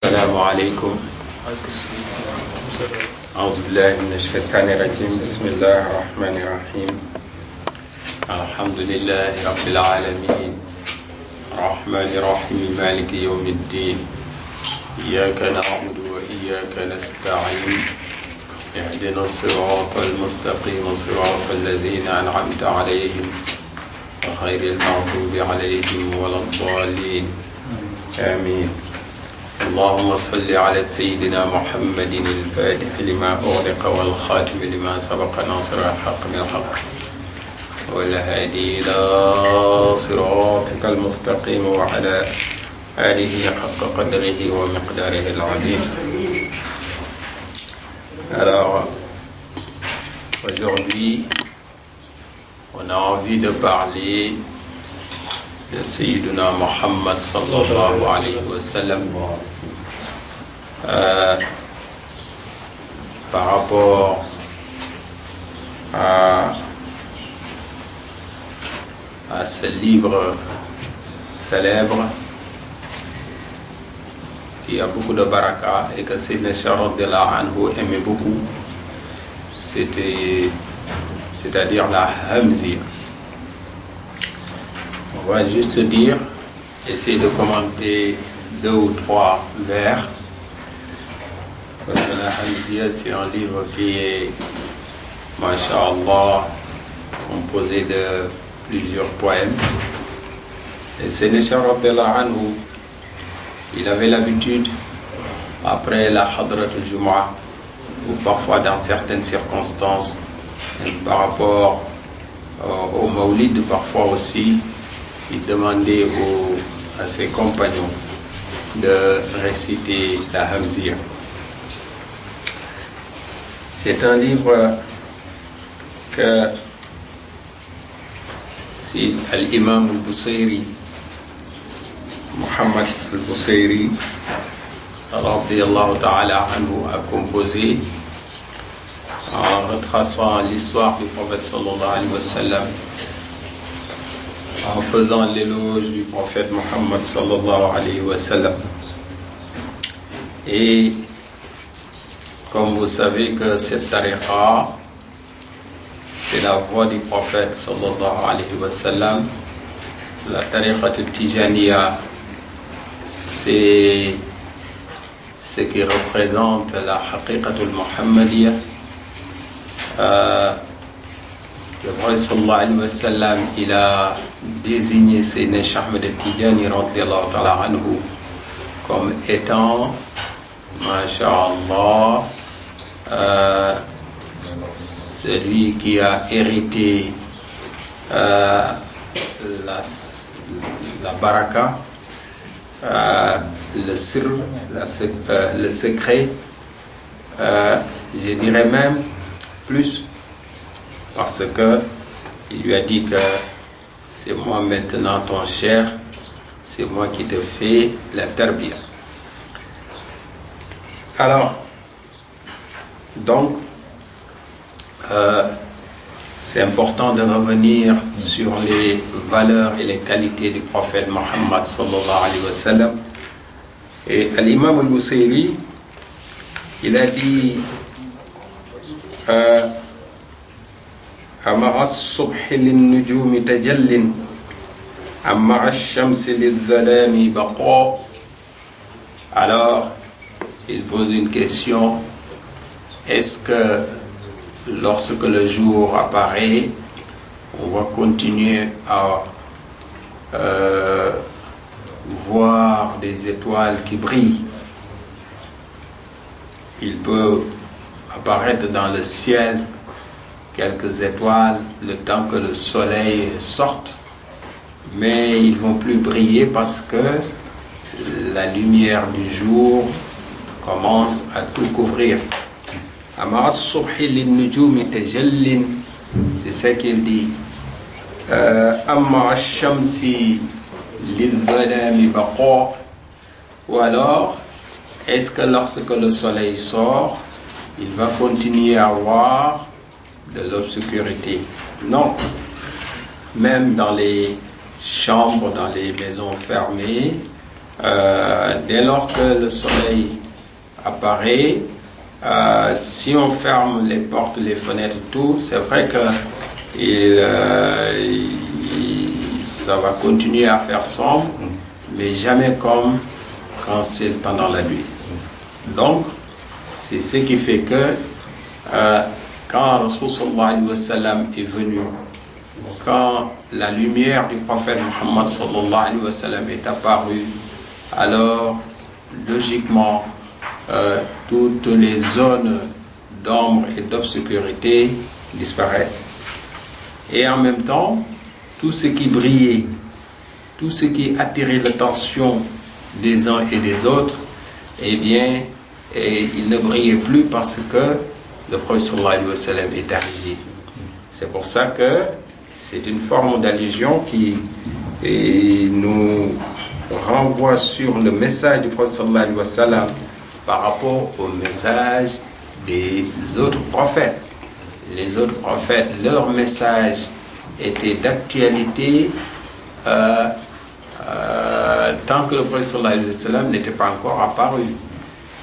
السلام عليكم. أعوذ بالله من الشيطان الرجيم. بسم الله الرحمن الرحيم. الحمد لله رب العالمين الرحمن الرحيم مالك يوم الدين إياك نعبد وإياك نستعين اهدنا الصراط المستقيم صراط الذين أنعمت عليهم غير المغضوب عليهم ولا الضالين آمين. اللهم صل على سيدنا محمد الفاتح لما أغلق والخاتم لما سبق ناصر الحق بالحق والهادي إلى صراطك المستقيم وعلى آله حق قدره ومقداره العظيم. Alors, aujourd'hui, on a envie de parler de Sayyiduna Muhammad sallallahu alayhi wa sallam par rapport à ce livre célèbre qui a beaucoup de baraka et que Sayyidina radhiyallahu anhu aimait beaucoup, c'est-à-dire la Hamziya. On va juste dire, essayer de commenter 2 ou 3 vers, parce que la Hamziya c'est un livre qui est, masha'Allah, composé de plusieurs poèmes. Et Sayyidina radhiyallahu anhu, il avait l'habitude, après la Hadrat al-Jumu'ah, ou parfois dans certaines circonstances, par rapport au Mawlid, parfois aussi, il demandait à ses compagnons de réciter la Hamziya. C'est un livre que c'est l'imam al-Busayri, Muhammad al-Busayri, radiyallahu ta'ala anhu, a composé en retraçant l'histoire du prophète sallallahu alayhi wa sallam, en faisant l'éloge du prophète Muhammad sallallahu alayhi wa sallam. Et comme vous savez que cette tariqa, c'est la voix du prophète sallallahu alayhi wa sallam, la tariqa tijaniya, c'est ce qui représente la haqiqatul muhammadiyya. Le prophète sallallahu alayhi wa sallam, il a désigné Sayyidina Ahmed al-Tijani radhiyallahu ta'ala anhu comme étant, masha'Allah, celui qui a hérité la baraka, le sirr, le secret, je dirais même plus, parce que il lui a dit que c'est moi maintenant ton cher, c'est moi qui te fais la tarbiya. Alors, donc, c'est important de revenir sur les valeurs et les qualités du prophète Muhammad sallallahu alayhi wa sallam. Et l'imam al-Busayri, il a dit أمع الصبح للنجوم تجل أمع الشمس للظلام بقاء. Alors, il pose une question: est-ce que lorsque le jour apparaît, on va continuer à voir des étoiles qui brillent? Il peut apparaître dans le ciel quelques étoiles le temps que le soleil sorte, mais ils vont plus briller parce que la lumière du jour commence à tout couvrir. C'est ce qu'il dit. Ou alors, est-ce que lorsque le soleil sort, il va continuer à voir de l'obscurité? Non. Même dans les chambres, dans les maisons fermées, dès lors que le soleil apparaît, si on ferme les portes, les fenêtres, tout, c'est vrai que ça va continuer à faire sombre, mais jamais comme quand c'est pendant la nuit. Donc, c'est ce qui fait que quand Rasul sallallahu alayhi wa sallam est venu, quand la lumière du prophète Muhammad sallallahu alayhi wa sallam est apparue, alors logiquement toutes les zones d'ombre et d'obscurité disparaissent. Et en même temps, tout ce qui brillait, tout ce qui attirait l'attention des uns et des autres, eh bien, il ne brillait plus parce que le prophète sallallahu alayhi wa sallam est arrivé. C'est pour ça que c'est une forme d'allusion qui nous renvoie sur le message du prophète sallallahu alayhi wa sallam par rapport au message des autres prophètes. Les autres prophètes, leur message était d'actualité tant que le prophète sallallahu alayhi wa sallam n'était pas encore apparu,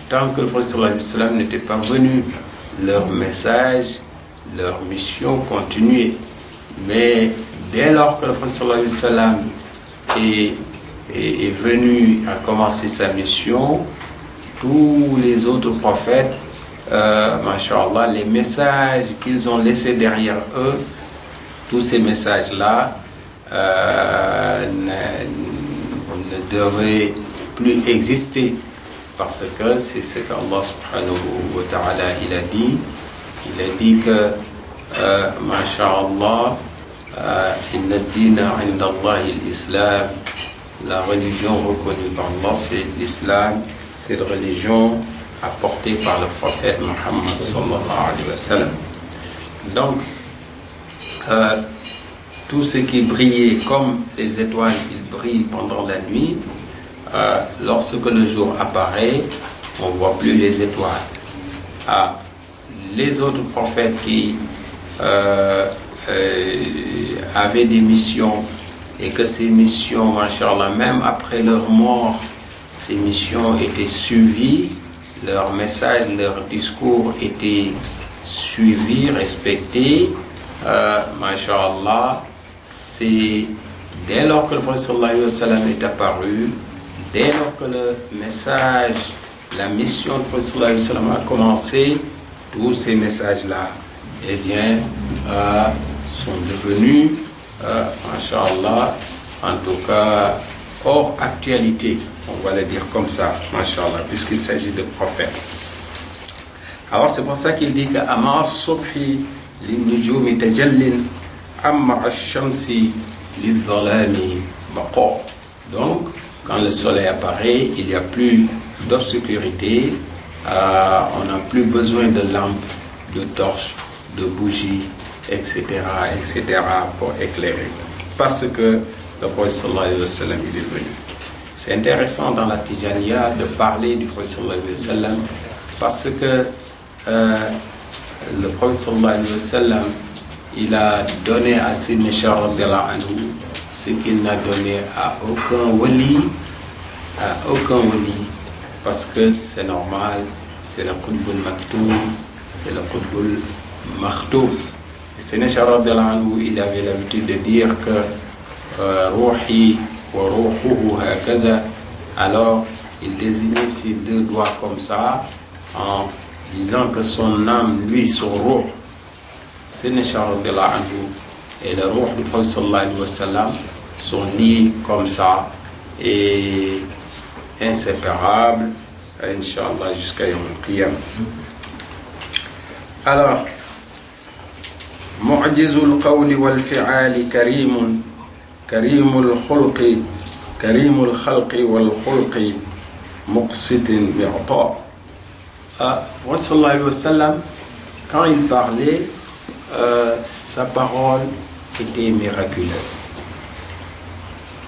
tant que le prophète sallallahu alayhi wa sallam n'était pas venu. Leur message, leur mission continuait. Mais dès lors que le prophète sallallahu alayhi wa sallam est venu à commencer sa mission, tous les autres prophètes, masha'Allah, les messages qu'ils ont laissés derrière eux, tous ces messages-là ne devaient plus exister, parce que c'est ce qu'Allah subhanahu wa ta'ala il a dit. Il a dit que masha'Allah, inna ad-dina 'inda Allahi al-Islam, la religion reconnue par Allah c'est l'islam. Cette religion apportée par le prophète Muhammad sallallahu alayhi wa sallam. Donc tout ce qui brillait comme les étoiles, il brille pendant la nuit. Lorsque le jour apparaît, on ne voit plus les étoiles. Les autres prophètes qui avaient des missions, et que ces missions, masha'Allah, même après leur mort, ces missions étaient suivies, leur message, leur discours étaient suivis, respectés, masha'Allah. C'est dès lors que le prophète sallallahu alayhi wa sallam est apparu, dès lors que le message, la mission du prophète sallallahu alayhi wa sallam a commencé, tous ces messages-là, eh bien, sont devenus, masha'Allah, en tout cas, hors actualité. On va le dire comme ça, masha'Allah, puisqu'il s'agit de prophètes. Alors c'est pour ça qu'il dit que Ama as-subhi lin-nujumi tajallin amma ash-shamsi lidh-dhalami baqa. Donc, quand le soleil apparaît, il n'y a plus d'obscurité, on n'a plus besoin de lampes, de torches, de bougies, etc., etc., pour éclairer. Parce que le prophète sallallahu alayhi wa sallam il est venu. C'est intéressant dans la Tijaniya de parler du prophète sallallahu alayhi wa sallam, parce que le prophète sallallahu alayhi wa sallam il a donné à Sidna Shah radiyallahu anhu ce qu'il n'a donné à aucun wali, parce que c'est normal, c'est le Qutbul Maktoum, c'est le Qutbul Makhtoum. Et Sidna Shah radiyallahu anhu il avait l'habitude de dire que Ruhi wa Ruhuhu hakaza, alors il désignait ses deux doigts comme ça en disant que son âme, lui, son ruh, Sidna Shah radiyallahu anhu et le ruh du prophète sallallahu alayhi wa sallam sont liés comme ça et inséparables, Inch'Allah, jusqu'à Yom al-Qiyam. Alors, Mu'jizul qawli wal fi'ali karimun, karimul khulqi, karimul khalqi wal khulqi, muqsitin bi'ata. Prophète sallallahu alayhi wa sallam, quand il parlait, sa parole était miraculeuse.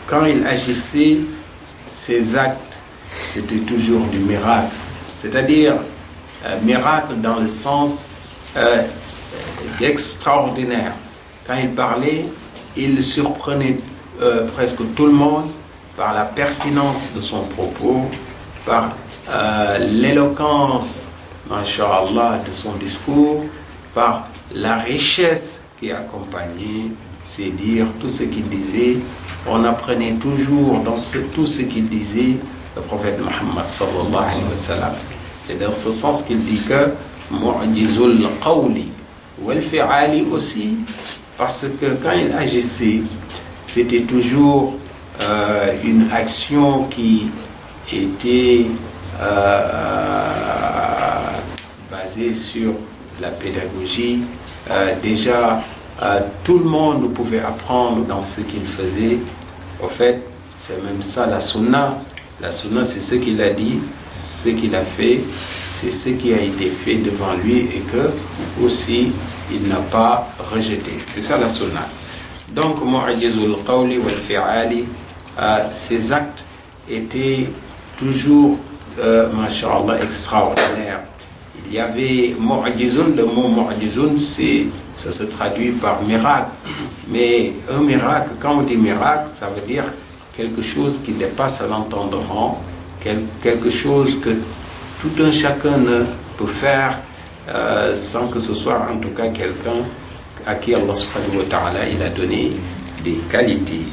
Quand il agissait, ses actes, c'était toujours du miracle. C'est-à-dire, miracle dans le sens d'extraordinaire. Quand il parlait, il surprenait presque tout le monde par la pertinence de son propos, par l'éloquence, masha'Allah, de son discours, par la richesse qui accompagnait ses dires, tout ce qu'il disait. On apprenait toujours dans tout ce qu'il disait le prophète Muhammad sallallahu alayhi wa sallam. C'est dans ce sens qu'il dit que mu'jizul qawli wal fi'ali aussi, parce que quand il agissait, c'était toujours une action qui était basée sur la pédagogie. Déjà, tout le monde pouvait apprendre dans ce qu'il faisait. Au fait, c'est même ça la sunna. La sunna, c'est ce qu'il a dit, ce qu'il a fait, c'est ce qui a été fait devant lui et que aussi il n'a pas rejeté. C'est ça la sunna. Donc, mu'jizul qawli wal fi'ali, ces actes étaient toujours, masha'Allah, extraordinaires. Il y avait mu'jizun, le mot mu'jizun, ça se traduit par miracle. Mais un miracle, quand on dit miracle, ça veut dire quelque chose qui dépasse l'entendement, quelque chose que tout un chacun ne peut faire sans que ce soit en tout cas quelqu'un à qui Allah subhanahu wa ta'ala il a donné des qualités,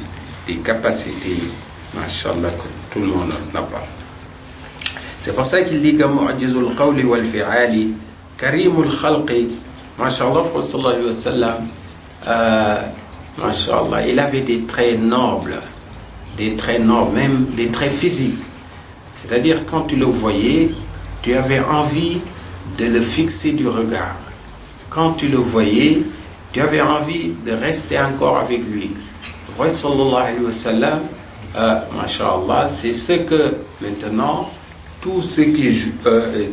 des capacités, mashallah, que tout le monde n'a pas. C'est pour ça qu'il dit que mu'jizul qawli wal fi'ali karimul khalqi, mashallah, sallallahu alayhi wa sallam, mashallah, il avait des traits nobles, même des traits physiques. C'est-à-dire, quand tu le voyais, tu avais envie de le fixer du regard. Quand tu le voyais, tu avais envie de rester encore avec lui. Le prophète sallallahu alayhi wa sallam, masha'Allah, c'est ce que maintenant, tous ceux qui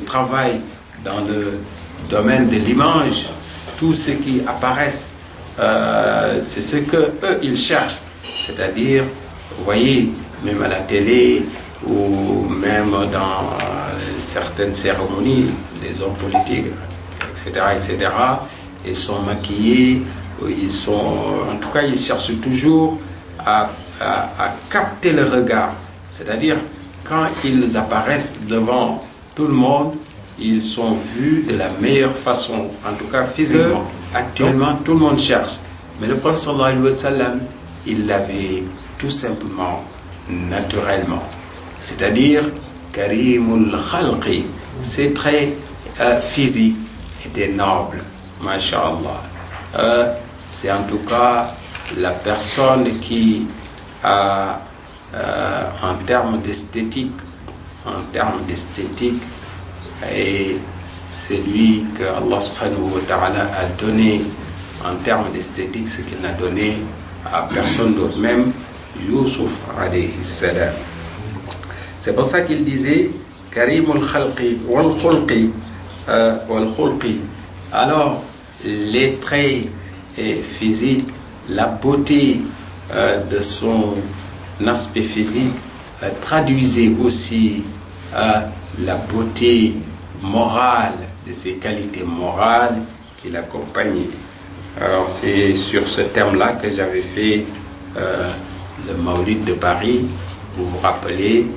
travaillent dans le domaine de l'image, tous ceux qui apparaissent, c'est ce que eux ils cherchent. C'est-à-dire, vous voyez, même à la télé ou même dans certaines cérémonies, les hommes politiques, etc., ils sont maquillés, en tout cas, ils cherchent toujours à capter le regard. C'est-à-dire, quand ils apparaissent devant tout le monde, ils sont vus de la meilleure façon, en tout cas physiquement. Actuellement, tout le monde cherche. Mais le prophète sallallahu alayhi wa sallam, il l'avait tout simplement, naturellement. C'est-à-dire, karimul khalqi, ses traits physiques étaient nobles, masha'Allah. C'est en tout cas la personne qui a, en termes d'esthétique, et c'est lui que Allah subhanahu wa ta'ala a donné en termes d'esthétique ce qu'il n'a donné à personne d'autre, même Youssouf alayhi salam. C'est pour ça qu'il disait karimul khalqi wal khulqi. Alors les traits physiques, la beauté de son aspect physique traduisait aussi la beauté morale, de ses qualités morales qui l'accompagnaient. Alors c'est sur ce terme-là que j'avais fait le Maulid de Paris. Vous vous rappelez,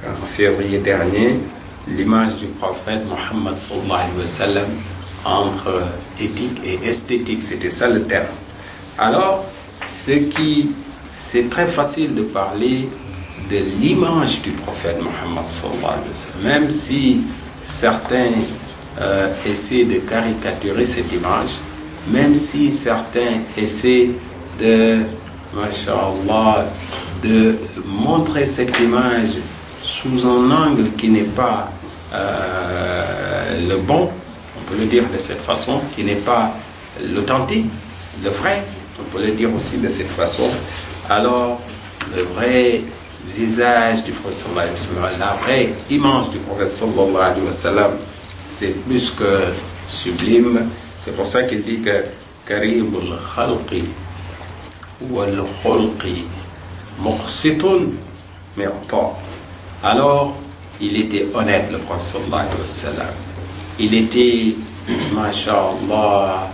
en février dernier, l'image du prophète Mohammed sallallahu alayhi wa sallam entre éthique et esthétique, c'était ça le terme. Alors, c'est très facile de parler de l'image du prophète Mohammed sallallahu alayhi wa sallam, même si certains essaient de caricaturer cette image, même si certains essaient de, masha'Allah, de montrer cette image sous un angle qui n'est pas le bon, on peut le dire de cette façon, qui n'est pas l'authentique, le vrai, on peut le dire aussi de cette façon. Alors, le vrai visage du prophète sallallahu alayhi wa sallam, la vraie image du prophète sallallahu alayhi wa sallam, c'est plus que sublime. C'est pour ça qu'il dit que karimul khalqi wal khulqi muqsitun mi'ta. Alors, il était honnête, le prophète sallallahu alayhi wa sallam. Il était, masha'Allah,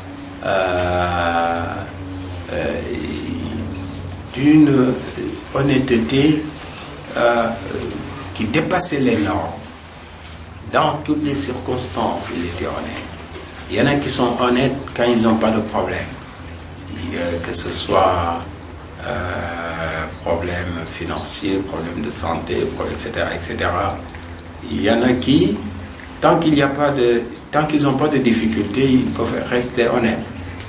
d'une honnêteté qui dépassait les normes. Dans toutes les circonstances, il était honnête. Il y en a qui sont honnêtes quand ils n'ont pas de problème. Que ce soit problème financier, problème de santé, etc., etc. Il y en a qui, tant qu'ils n'ont pas de difficultés, ils peuvent rester honnêtes.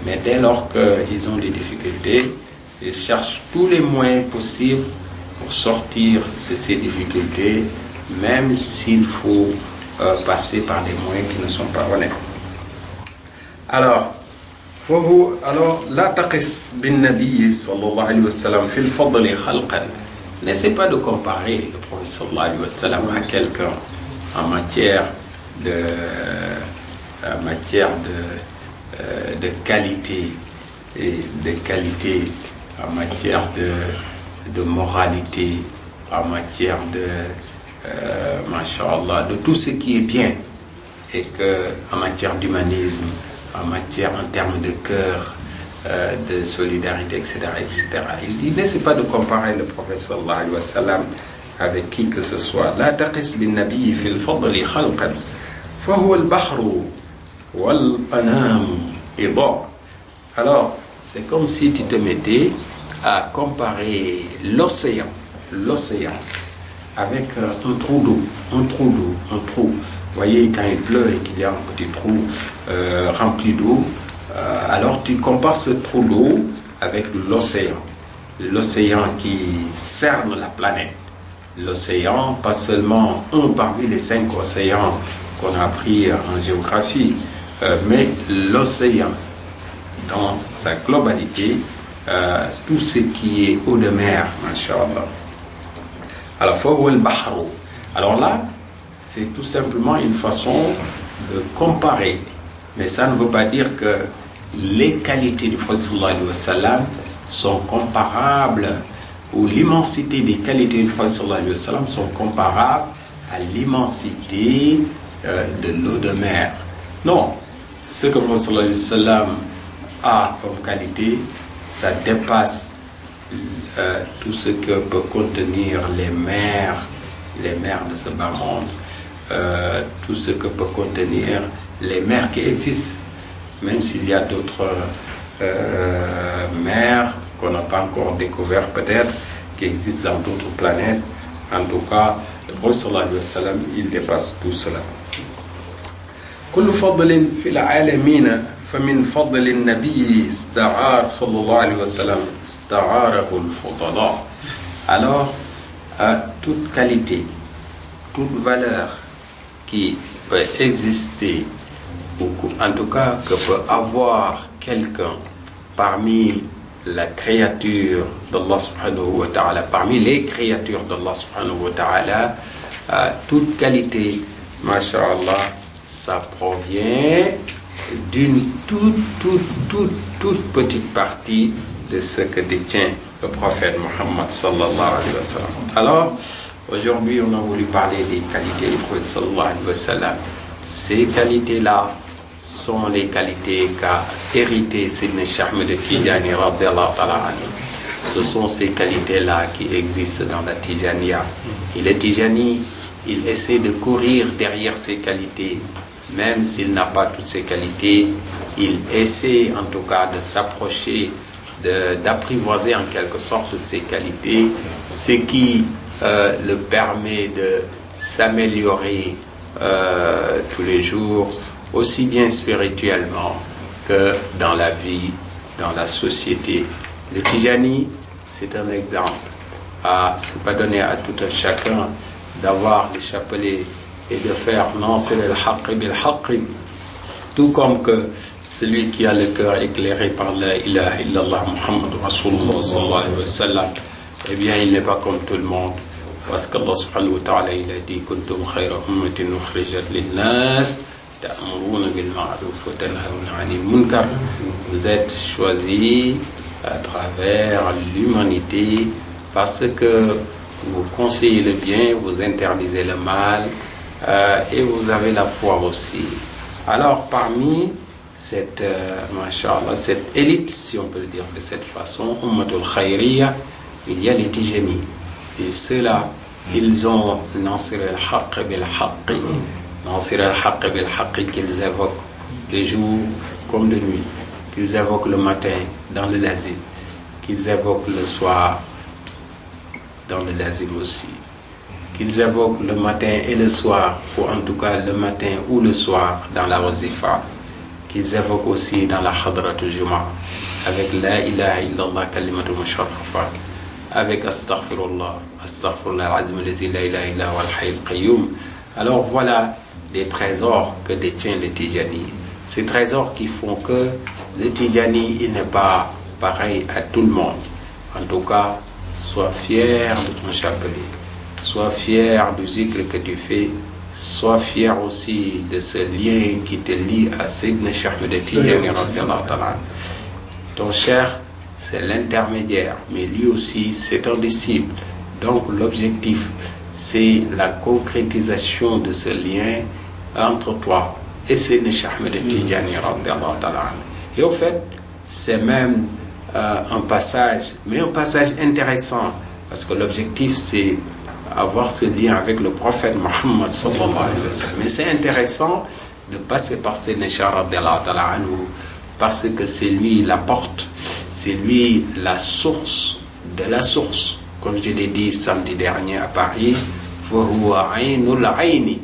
Mais dès lors qu'ils ont des difficultés, ils cherchent tous les moyens possibles pour sortir de ces difficultés, même s'il faut passer par des moyens qui ne sont pas honnêtes. Alors, لا تقس بالنبي صلى الله عليه وسلم في الفضل خلقا. N'essaie pas de comparer le prophète sallallahu alayhi wa sallam à quelqu'un en matière de qualité, en matière de moralité, en matière masha'Allah, de tout ce qui est bien, et que en matière d'humanisme, en matière, en termes de cœur, de solidarité, etc., etc. Il dit, n'essaie pas de comparer le prophète sallallahu alayhi wa sallam avec qui que ce soit. La taqis bin nabiyyi fil fadli khalqan, fa huwa al-bahru wal anam idha. Alors, c'est comme si tu te mettais à comparer l'océan avec un trou d'eau, un trou. Vous voyez, quand il pleut et qu'il y a un petit trou rempli d'eau, alors tu compares ce trou d'eau avec l'océan qui cerne la planète. L'océan, pas seulement un parmi les 5 océans qu'on a appris en géographie, mais l'océan dans sa globalité, tout ce qui est eau de mer, masha'Allah. Alors, fahuwa al-bahru. Alors là, c'est tout simplement une façon de comparer. Mais ça ne veut pas dire que les qualités du prophète sallallahu alayhi wa sallam sont comparables, ou l'immensité des qualités du prophète sallallahu alayhi wa sallam sont comparables à l'immensité de l'eau de mer. Non, ce que le prophète sallallahu alayhi wa sallam a comme qualité, ça dépasse tout ce que peut contenir les mers de ce bas monde, tout ce que peut contenir les mers qui existent, même s'il y a d'autres mers qu'on n'a pas encore découvert peut-être, qui existent dans d'autres planètes. En tout cas, le prophète sallallahu alayhi wa sallam, il dépasse tout cela. كل فضل في العالمين فمن فضل النبي استعار صلى الله عليه وسلم استعاره الفضلاء. Alors, toute qualité, toute valeur qui peut exister, ou en tout cas que peut avoir quelqu'un parmi la créature d'Allah subhanahu wa ta'ala, parmi les créatures d'Allah subhanahu wa ta'ala, toute qualité, masha'Allah, ça provient d'une toute petite partie de ce que détient le prophète Muhammad sallallahu alayhi wa sallam. Alors, aujourd'hui, on a voulu parler des qualités du prophète sallallahu alayhi wa sallam. Ces qualités-là sont les qualités qu'a hérité Sidna Cheikh Ahmed Tidjani radiyallahu ta'ala anhu. Ce sont ces qualités-là qui existent dans la Tidjaniya. Et le Tidjani, il essaie de courir derrière ces qualités. Même s'il n'a pas toutes ces qualités, il essaie en tout cas de s'approcher, d'apprivoiser en quelque sorte ces qualités, ce qui le permet de s'améliorer tous les jours, aussi bien spirituellement que dans la vie, dans la société. Le Tidjani, c'est un exemple. C'est pas donné à tout un chacun d'avoir les chapelets et de faire Nasir al-Haqq bil-Haqq, tout comme que celui qui a le cœur éclairé par la ilaha illallah Muhammad Rasulullah sallallahu alayhi wa sallam, eh bien il n'est pas comme tout le monde, parce qu'Allah subhanahu wa ta'ala il a dit kuntum khayra ummatin ukhrijat lin-nas ta'muruna bil ma'ruf wa tanhawna 'anil munkar. Vous êtes choisis à travers l'humanité parce que vous conseillez le bien, vous interdisez le mal, et vous avez la foi aussi. Alors parmi cette masha'Allah, cette élite, si on peut le dire de cette façon, Ummatul Khayriyya, il y a les Tidjani. Et ceux-là, Ils ont Nasir al-Haqq bil-Haqq, Nasir al-Haqq bil-Haqq qu'ils évoquent de jour comme de nuit, qu'ils évoquent le matin dans le lazim, qu'ils évoquent le soir dans le lazim aussi, qu'ils évoquent le matin et le soir, ou en tout cas le matin ou le soir dans la wazifa, qu'ils évoquent aussi dans la hadratul juma, avec la ilaha illallah kalimatu musharrafa, avec astaghfirullah, astaghfirullah al-azim allazi la ilaha illa huwa al-hayy al-qayyum. Alors voilà des trésors que détient le Tijani. Ces trésors qui font que le Tijani, il n'est pas pareil à tout le monde. En tout cas, sois fier de ton chapelet, sois fier du zikr que tu fais, sois fier aussi de ce lien qui te lie à Sayyidina Cheikh Ahmed Tijani radiyallahu ta'ala. Ton cher, c'est l'intermédiaire, mais lui aussi, c'est un disciple. Donc l'objectif, c'est la concrétisation de ce lien entre toi et Sayyidina Cheikh Ahmed Tijani radiyallahu ta'ala. Et au fait, c'est même un passage, mais un passage intéressant, parce que l'objectif, c'est avoir ce lien avec le prophète Mohammed sallallahu alayhi wa sallam. Mais c'est intéressant de passer par Sayyidina Cheikh radiyallahu ta'ala anhu, parce que c'est lui la porte, c'est lui la source de la source. Comme je l'ai dit samedi dernier à Paris,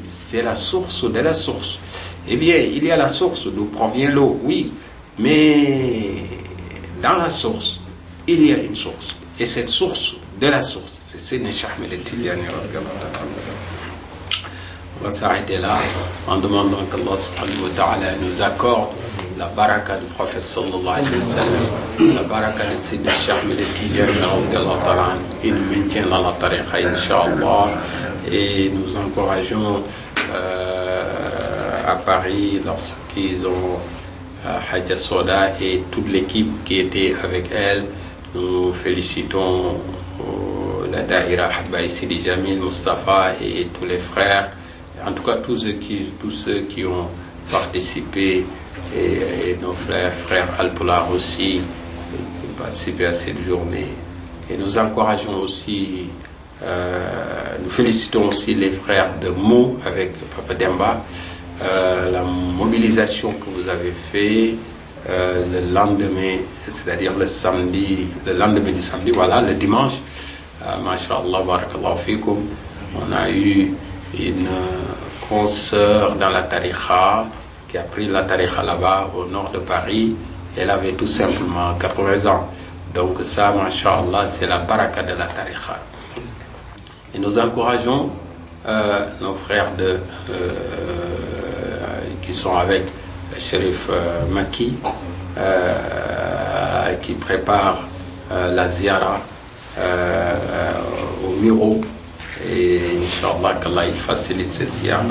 c'est la source de la source. Eh bien, il y a la source d'où provient l'eau, oui, mais dans la source, il y a une source. Et cette source de la source, c'est Sayyidina Cheikh Ahmed Tijani. On va s'arrêter là en demandant qu'Allah subhanahu wa ta'ala nous accorde la baraka du prophète sallallahu alayhi wa sallam, la baraka de Sayyidina Cheikh Ahmed Tijani et nous maintient dans la tariqa, Inch'Allah. Et nous encourageons à Paris, lorsqu'ils ont Hadja Soda et toute l'équipe qui était avec elle, nous félicitons la Daïra Habbaï Sidi Jamil, Mustafa et tous les frères, en tout cas tous ceux qui ont participé, et nos frères Al-Polar aussi, qui ont participé à cette journée. Et nous encourageons aussi, nous félicitons aussi les frères de Mo avec Papa Demba, la mobilisation que vous avez fait le lendemain, c'est-à-dire le samedi, le lendemain du samedi, voilà, le dimanche. Masha'Allah, barakallahu fikum. On a eu une consoeur dans la tariqa qui a pris la tariqa là-bas au nord de Paris. Elle avait tout simplement 80 ans. Donc ça, Masha'Allah, c'est la baraka de la tariqa. Et nous encourageons nos frères qui sont avec Chérif Maki, qui prépare la ziara au Miro. Et Inch'Allah, qu'Allah il facilite cette ziara.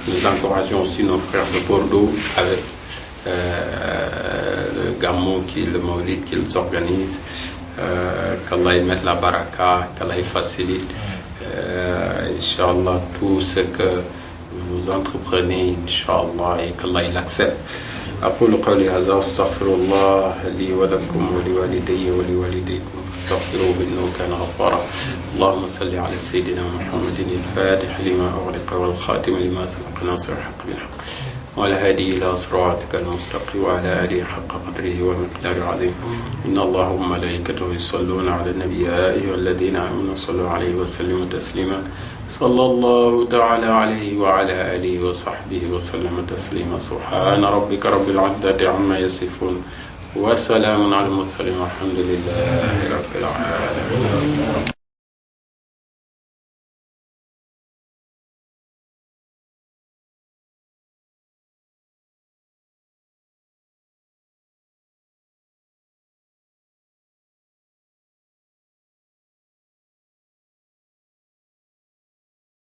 Nous encourageons aussi nos frères de Bordeaux avec le Gamou, le Maulid qu'ils organisent. Qu'Allah il mette la baraka, qu'Allah il facilite. Inch'Allah, tout ce que vous entreprenez, Inch'Allah, et qu'Allah il accepte. أقول قولي هذا واستغفر الله لي ولكم ولوالدي ولوالديكم فاستغفروه إنه كان غفارا. اللهم صل على سيدنا محمد الفاتح لما أغلق والخاتم لما سبق ناصر الحق بالحق والهادي إلى صراطك المستقيم وعلى آله حق قدره ومقداره العظيم. إن الله وملائكته يصلون على النبي يا أيها الذين آمنوا صلوا عليه وسلموا تسليما. صلى الله تعالى عليه وعلى آله وصحبه وسلم تسليما. سبحان ربك رب العزة عما يصفون وسلام على المرسلين والحمد لله رب العالمين.